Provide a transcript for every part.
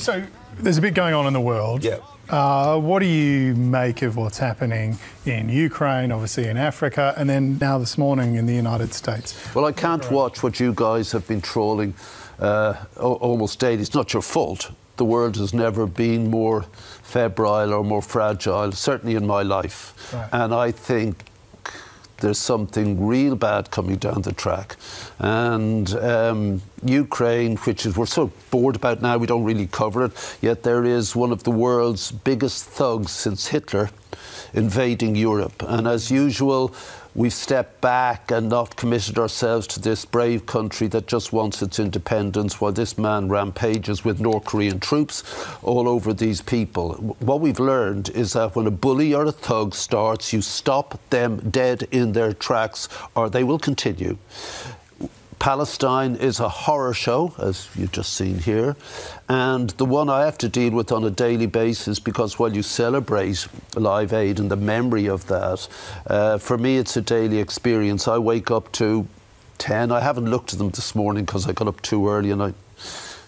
So there's a bit going on in the world. Yeah. What do you make of what's happening in Ukraine, obviously in Africa, and then now this morning in the United States? Well, I can't watch what you guys have been trolling almost daily. It's not your fault. The world has never been more febrile or more fragile, certainly in my life. Right. And I think there's something real bad coming down the track. And Ukraine, which is, we're so bored about now, we don't really cover it, yet there is one of the world's biggest thugs since Hitler invading Europe. And as usual, we've stepped back and not committed ourselves to this brave country that just wants its independence while this man rampages with North Korean troops all over these people. What we've learned is that when a bully or a thug starts, you stop them dead in their tracks or they will continue. Palestine is a horror show, as you've just seen here, and the one I have to deal with on a daily basis, because while you celebrate Live Aid and the memory of that, for me it's a daily experience. I wake up to 10. I haven't looked at them this morning because I got up too early and I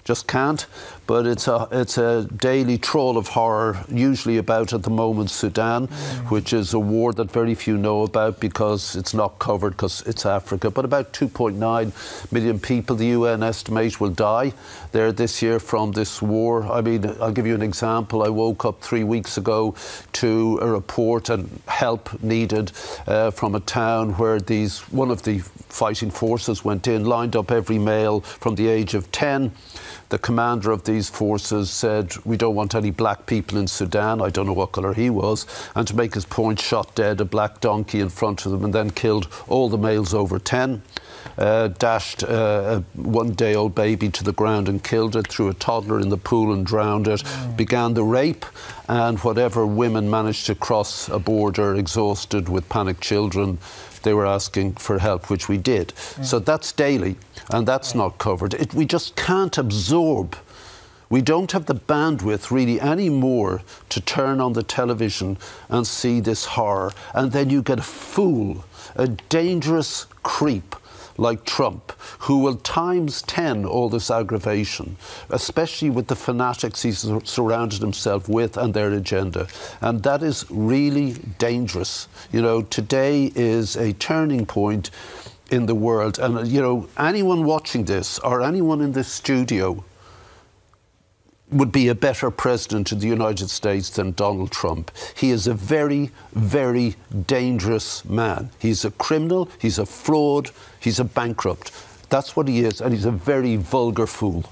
just can't, but it's a daily trawl of horror, usually about, at the moment, Sudan, which is a war that very few know about because it's not covered because it's Africa. But about 2.9 million people, the UN estimate, will die there this year from this war. I mean, I'll give you an example. I woke up 3 weeks ago to a report and help needed from a town where one of the fighting forces went in, lined up every male from the age of 10. The commander of these forces said, we don't want any black people in Sudan. I don't know what colour he was. And to make his point, shot dead a black donkey in front of them and then killed all the males over 10. Dashed a one-day-old baby to the ground and killed it, threw a toddler in the pool and drowned it, began the rape, and whatever women managed to cross a border exhausted with panicked children, they were asking for help, which we did. So that's daily, and that's not covered. We just can't absorb. We don't have the bandwidth really anymore to turn on the television and see this horror. And then you get a fool, a dangerous creep like Trump, who will times 10 all this aggravation, especially with the fanatics he's surrounded himself with and their agenda. And that is really dangerous. You know, today is a turning point in the world. And, you know, anyone watching this or anyone in this studio would be a better president of the United States than Donald Trump. He is a very, very dangerous man. He's a criminal, he's a fraud, he's a bankrupt. That's what he is, and he's a very vulgar fool.